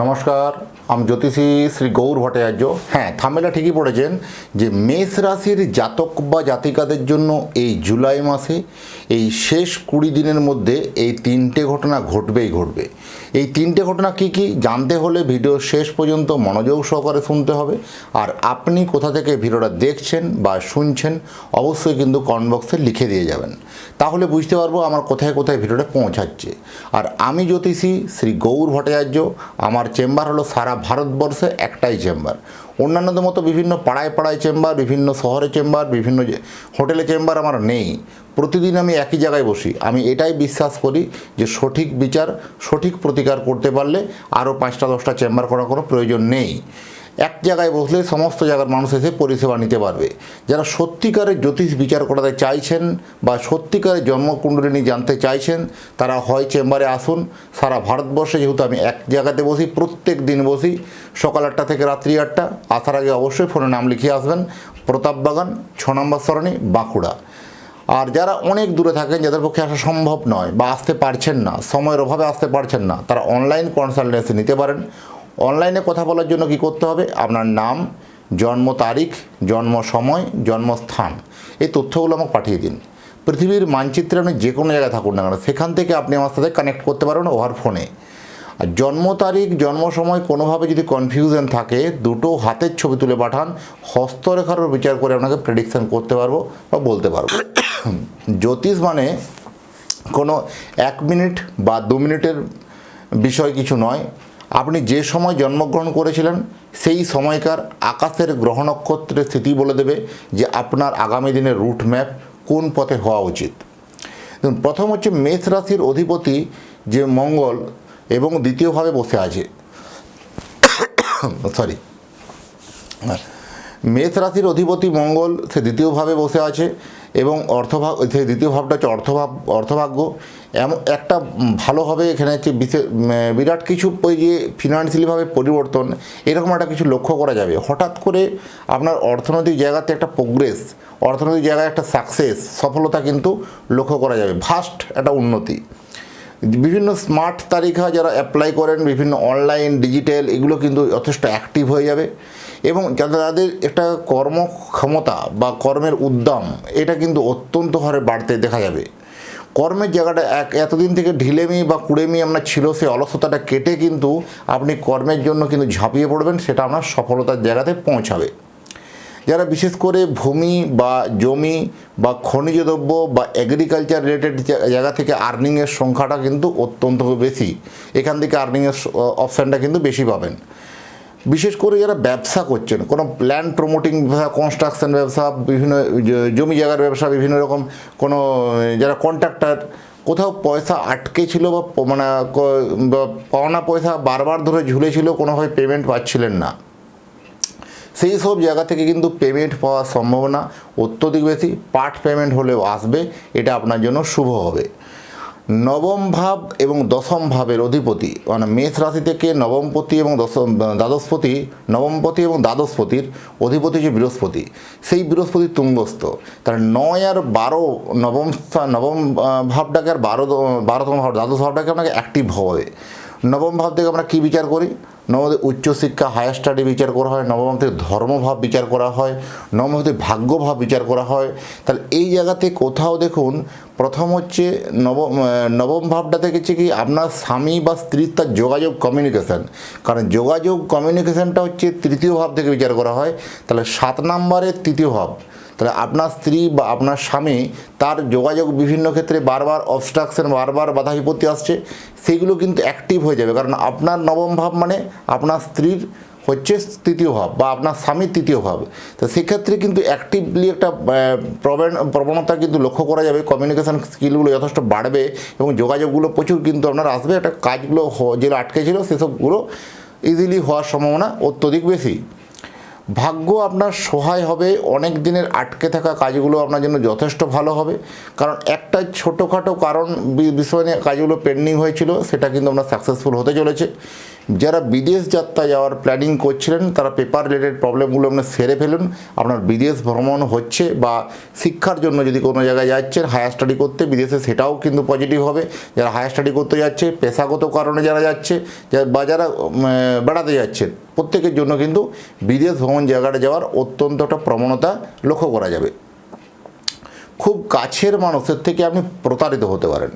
নমস্কার, আমি জ্যোতিষী শ্রী গৌর ভট্টাচার্য। হ্যাঁ, থাম্বনেলে ঠিকই পড়েছেন যে মেষ রাশির জাতক বা জাতিকাদের জন্য এই জুলাই মাসে এই শেষ 20 দিনের মধ্যে এই তিনটে ঘটনা ঘটবেই ঘটবে। এই তিনটে ঘটনা কি কি জানতে হলে ভিডিও শেষ পর্যন্ত মনোযোগ সহকারে শুনতে হবে। আর আপনি কোথা থেকে ভিডিওটা দেখছেন বা শুনছেন অবশ্যই কিন্তু কমেন্ট বক্সে লিখে দিয়ে যাবেন, তাহলে বুঝতে পারবো আমার কোথায় কোথায় ভিডিওটা পৌঁছাচ্ছে। আর আমি জ্যোতিষী শ্রী গৌর ভট্টাচার্য, আমার চেম্বার হলো সারা ভারতবর্ষে একটাই চেম্বার। অন্যান্যদের মতো বিভিন্ন পাড়ায় পাড়ায় চেম্বার, বিভিন্ন শহরে চেম্বার, বিভিন্ন হোটেলে চেম্বার আমার নেই। প্রতিদিন আমি একই জায়গায় বসি। আমি এটাই বিশ্বাস করি যে সঠিক বিচার, সঠিক প্রতিকার করতে পারলে আরও 5টা 10টা চেম্বার করার কোনো প্রয়োজন নেই। এক জায়গায় বসলে সমস্ত জায়গার মানুষ এসে পরিষেবা নিতে পারবে। যারা সত্যিকারের জ্যোতিষ বিচার করাতে চাইছেন বা সত্যিকারের জন্মকুণ্ডলিনী জানতে চাইছেন, তারা হয় চেম্বারে আসুন। সারা ভারতবর্ষে যেহেতু আমি এক জায়গাতে বসি, প্রত্যেক দিন বসি সকাল 8টা থেকে রাত্রি 8টা। আসার আগে অবশ্যই ফোনে নাম লিখিয়ে আসবেন। প্রতাপবাগান 6 নম্বর সরণি, বাঁকুড়া। আর যারা অনেক দূরে থাকেন, যাদের পক্ষে আসা সম্ভব নয় বা আসতে পারছেন না, সময়ের অভাবে আসতে পারছেন না, তারা অনলাইন কনসালটেন্সি নিতে পারেন। অনলাইনে কথা বলার জন্য কি করতে হবে? আপনার নাম, জন্ম তারিখ, জন্ম সময়, জন্মস্থান, এই তথ্যগুলো আমাকে পাঠিয়ে দিন। পৃথিবীর মানচিত্রে আপনি যে কোনো জায়গায় থাকুন না কেন, সেখান থেকে আপনি আমার সাথে কানেক্ট করতে পারবেন ওভার ফোনে। আর জন্ম তারিখ, জন্ম সময় কোনোভাবে যদি কনফিউশন থাকে, দুটো হাতের ছবি তুলে পাঠান। হস্তরেখারও বিচার করে আপনাকে প্রেডিকশান করতে পারবো বা বলতে পারবো। জ্যোতিষ মানে কোনো 1 মিনিট বা 2 মিনিটের বিষয় কিছু নয়। আপনি যে সময় জন্মগ্রহণ করেছিলেন সেই সময়কার আকাশের গ্রহ নক্ষত্রের স্থিতি বলে দেবে যে আপনার আগামী দিনের রুট ম্যাপ কোন পথে হওয়া উচিত। প্রথম হচ্ছে মেষ রাশির অধিপতি যে মঙ্গল এবং দ্বিতীয়ভাবে বসে আছে। মেষ রাশির অধিপতি মঙ্গল সে দ্বিতীয়ভাবে বসে আছে এবং সেই দ্বিতীয় ভাবটা হচ্ছে অর্থভাগ্য। এমন একটা ভালো হবে এখানে হচ্ছে বিরাট কিছু ওই যে ফিনান্সিয়ালিভাবে পরিবর্তন, এরকম একটা কিছু লক্ষ্য করা যাবে। হঠাৎ করে আপনার অর্থনৈতিক জায়গাতে একটা প্রোগ্রেস, অর্থনৈতিক জায়গায় একটা সাকসেস, সফলতা কিন্তু লক্ষ্য করা যাবে। ভাস্ট একটা উন্নতি। বিভিন্ন স্মার্ট তালিকা যারা অ্যাপ্লাই করেন, বিভিন্ন অনলাইন ডিজিটাল, এগুলো কিন্তু যথেষ্ট অ্যাক্টিভ হয়ে যাবে এবং যাদের একটা কর্মক্ষমতা বা কর্মের উদ্যম, এটা কিন্তু অত্যন্ত হারে বাড়তে দেখা যাবে। কর্মের জায়গাটা এতদিন থেকে ঢিলেমি বা কুড়েমি আপনার ছিল, সেই অলসতাটা কেটে কিন্তু আপনি কর্মের জন্য কিন্তু ঝাঁপিয়ে পড়বেন, সেটা আপনার সফলতার জায়গাতে পৌঁছাবে। যারা বিশেষ করে ভূমি বা জমি বা খনিজ দ্রব্য বা এগ্রিকালচার রিলেটেড জায়গা থেকে আর্নিংয়ের সংখ্যাটা কিন্তু অত্যন্ত বেশি। এখান থেকে আর্নিংয়ের অপশানটা কিন্তু বেশি পাবেন। বিশেষ করে যারা ব্যবসা করছেন, কোনো ল্যান্ড প্রমোটিং ব্যবসা, কনস্ট্রাকশন ব্যবসা, বিভিন্ন জমি জায়গার ব্যবসা, বিভিন্ন রকম কোনো যারা কন্ট্রাক্টর, কোথাও পয়সা আটকে ছিল বা মানে পাওনা পয়সা বারবার ধরে ঝুলেছিল, কোনোভাবে পেমেন্ট পাচ্ছিলেন না, সেই সব জায়গা থেকে কিন্তু পেমেন্ট পাওয়ার সম্ভাবনা অত্যধিক বেশি। পার্ট পেমেন্ট হলেও আসবে, এটা আপনার জন্য শুভ হবে। নবম ভাব এবং দশম ভাবের অধিপতি, মানে মেষ রাশি থেকে নবমপতি এবং দ্বাদশপতি, নবমপতি এবং দ্বাদশপতির অধিপতি যে বৃহস্পতি, সেই বৃহস্পতি তুঙ্গস্থ। তার 9 আর 12 নবম ভাবটাকে আর 12তম ভাব, দ্বাদশ ভাবটাকে আপনাকে অ্যাক্টিভ হবে। নবম ভাব থেকে আমরা কী বিচার করি? নবম থেকে উচ্চশিক্ষা, হায়ার স্টাডি বিচার করা হয়। নবম থেকে ধর্মভাব বিচার করা হয়। নবম থেকে ভাগ্যভাব বিচার করা হয়। তাহলে এই জায়গাতে কোথাও দেখুন, প্রথম হচ্ছে নবম ভাবটা থেকে হচ্ছে কি আপনার স্বামী বা স্ত্রীর তার যোগাযোগ, কমিউনিকেশান। কারণ যোগাযোগ কমিউনিকেশানটা হচ্ছে তৃতীয় ভাব থেকে বিচার করা হয়। তাহলে 7 নম্বরের তৃতীয় ভাব, তাহলে আপনার স্ত্রী বা আপনার স্বামী, তার যোগাযোগ বিভিন্ন ক্ষেত্রে বারবার অবস্ট্রাকশন, বারবার বাধা বিপত্তি আসছে, সেগুলো কিন্তু অ্যাক্টিভ হয়ে যাবে। কারণ আপনার নবম ভাব মানে আপনার স্ত্রীর হচ্ছে তৃতীয় ভাব বা আপনার স্বামীর তৃতীয় ভাব। তো সেক্ষেত্রে কিন্তু অ্যাক্টিভলি একটা প্রবণতা কিন্তু লক্ষ্য করা যাবে। কমিউনিকেশান স্কিলগুলো যথেষ্ট বাড়বে এবং যোগাযোগগুলো প্রচুর কিন্তু আপনার আসবে। একটা কাজগুলো যেগুলো আটকে ছিল সেসবগুলো ইজিলি হওয়ার সম্ভাবনা অত্যধিক বেশি। ভাগ্য আপনার সহায় হবে। অনেক দিনের আটকে থাকা কাজগুলো আপনার জন্য যথেষ্ট ভালো হবে। কারণ একটা ছোটোখাটো কারণ বিষয় নিয়ে কাজগুলো পেন্ডিং হয়েছিল, সেটা কিন্তু আপনার সাকসেসফুল হতে চলেছে। যারা বিদেশ যাত্রা যাওয়ার প্ল্যানিং করছিলেন তারা পেপার রিলেটেড প্রবলেমগুলো আপনি সেরে ফেলুন। আপনার বিদেশ ভ্রমণ হচ্ছে বা শিক্ষার জন্য যদি কোনো জায়গায় যাচ্ছেন হায়ার স্টাডি করতে বিদেশে, সেটাও কিন্তু পজিটিভ হবে। যারা হায়ার স্টাডি করতে যাচ্ছে, পেশাগত কারণে যারা যাচ্ছে বা যারা বেড়াতে যাচ্ছেন, প্রত্যেকের জন্য কিন্তু বিদেশ ভ্রমণ জায়গাটা যাওয়ার অত্যন্ত একটা প্রবণতা লক্ষ্য করা যাবে। খুব কাছের মানুষের থেকে আপনি প্রতারিত হতে পারেন,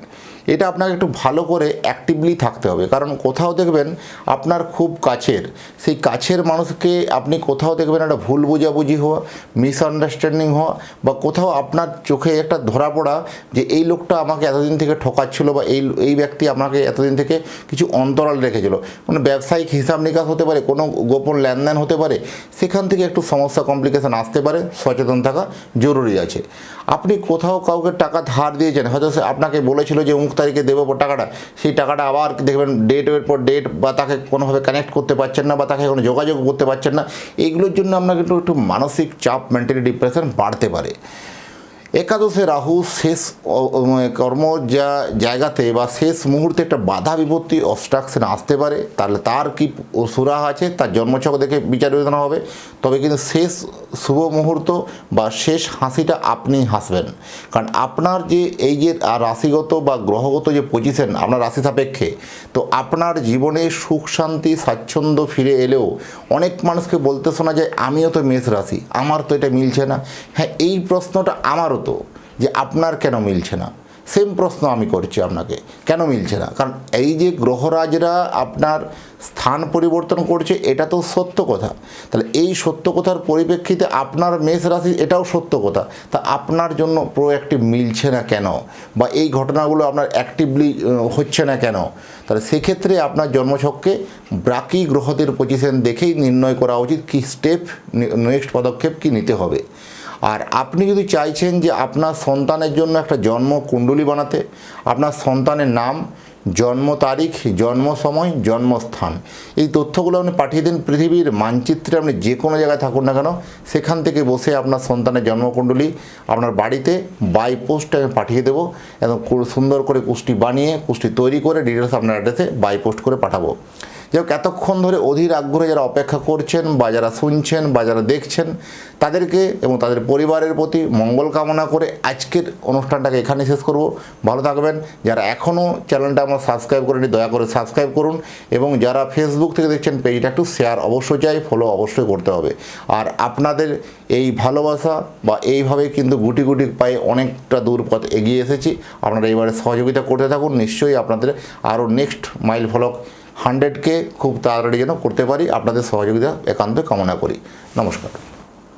এটা আপনাকে একটু ভালো করে অ্যাক্টিভলি থাকতে হবে। কারণ কোথাও দেখবেন আপনার খুব কাছের, সেই কাছের মানুষকে আপনি কোথাও দেখবেন একটা ভুল বোঝাবুঝি হওয়া, মিসআন্ডারস্ট্যান্ডিং হওয়া, বা কোথাও আপনার চোখে একটা ধরা পড়া যে এই লোকটা আমাকে এতদিন থেকে ঠকাচ্ছিল, বা এই ব্যক্তি আমাকে এতদিন থেকে কিছু অন্তরাল রেখেছিল। কোনো ব্যবসায়িক হিসাব নিকাশ হতে পারে, কোনো গোপন লেনদেন হতে পারে, সেখান থেকে একটু সমস্যা কমপ্লিকেশান আসতে পারে, সচেতন থাকা জরুরি আছে। আপনি কোথাও কাউকে টাকা ধার দিয়েছেন, হয়তো সে আপনাকে বলেছিল যে অমুক তারিখে দেবো টাকাটা, সেই টাকাটা আবার দেখবেন ডেটের পর ডেট, বা তাকে কোনোভাবে কানেক্ট করতে পারছেন না, বা তাকে কোনো যোগাযোগ করতে পারছেন না। এইগুলোর জন্য আপনার কিন্তু একটু মানসিক চাপ, মেন্টালি ডিপ্রেশন বাড়তে পারে। একাদশে রাহু শেষ কর্ম জায়গাতে বা শেষ মুহূর্তে একটা বাধা বিপত্তি অবস্ট্রাকশন আসতে পারে। তাহলে তার কি সুরাহা আছে, তার জন্মছক দেখে বিচার বিবেচনা হবে। তবে কিন্তু শেষ শুভ মুহূর্ত বা শেষ হাসিটা আপনি হাসবেন, কারণ আপনার যে এই যে রাশিগত বা গ্রহগত যে পজিশন আপনার রাশি সাপেক্ষে, তো আপনার জীবনে সুখ শান্তি স্বাচ্ছন্দ্য ফিরে এলেও অনেক মানুষকে বলতে শোনা যায় আমিও তো মেষ রাশি, আমার তো এটা মিলছে না। হ্যাঁ, এই প্রশ্নটা আমারও তো, যে আপনার কেন মিলছে না, সেম প্রশ্ন আমি করছি আপনাকে, কেন মিলছে না? কারণ এই যে গ্রহরাজরা আপনার স্থান পরিবর্তন করছে, এটা তো সত্য কথা। তাহলে এই সত্য কথার পরিপ্রেক্ষিতে আপনার মেষ রাশি এটাও সত্য কথা, তা আপনার জন্য প্রোঅ্যাক্টিভ মিলছে না কেন, বা এই ঘটনাগুলো আপনার অ্যাক্টিভলি হচ্ছে না কেন? তাহলে সেক্ষেত্রে আপনার জন্মছককে বাকি গ্রহদের পজিশন দেখেই নির্ণয় করা উচিত কি স্টেপ, নেক্সট পদক্ষেপ কি নিতে হবে। আর আপনি যদি চাইছেন যে আপনার সন্তানের জন্য একটা জন্ম কুণ্ডলী বানাতে, আপনার সন্তানের নাম, জন্ম তারিখ, জন্ম সময়, জন্মস্থান, এই তথ্যগুলো আপনি পাঠিয়ে দিন পৃথিবীর মানচিত্রে। আপনি যে কোনো জায়গায় থাকুন না কেন, সেখান থেকে বসে আপনার সন্তানের জন্মকুণ্ডলী আপনার বাড়িতে বাই পোস্টে আমি পাঠিয়ে দেবো। এবং সুন্দর করে কুষ্টি বানিয়ে, কুষ্টি তৈরি করে ডিটেলস আপনার অ্যাড্রেসে বাই পোস্ট করে পাঠাবো। যাই হোক, এতক্ষণ ধরে অধীর আগ্রহে যারা অপেক্ষা করছেন, বা যারা শুনছেন, বা যারা দেখছেন, তাদেরকে এবং তাদের পরিবারের প্রতি মঙ্গল কামনা করে আজকের অনুষ্ঠানটাকে এখানে শেষ করব। ভালো থাকবেন। যারা এখনও চ্যানেলটা আমার সাবস্ক্রাইব করেনি, দয়া করে সাবস্ক্রাইব করুন। এবং যারা ফেসবুক থেকে দেখছেন, পেজটা একটু শেয়ার অবশ্যই চাই, ফলো অবশ্যই করতে হবে। আর আপনাদের এই ভালোবাসা বা এইভাবে কিন্তু গুটি গুটি পায়ে অনেকটা দূর পথ এগিয়ে এসেছি। আপনারা এইবারে সহযোগিতা করতে থাকুন। নিশ্চয়ই আপনাদের আরও নেক্সট মাইল ফলক 100কে খুব তাড়াতাড়ি যেন করতে পারি, আপনাদের সহযোগিতা একান্ত কামনা করি। নমস্কার।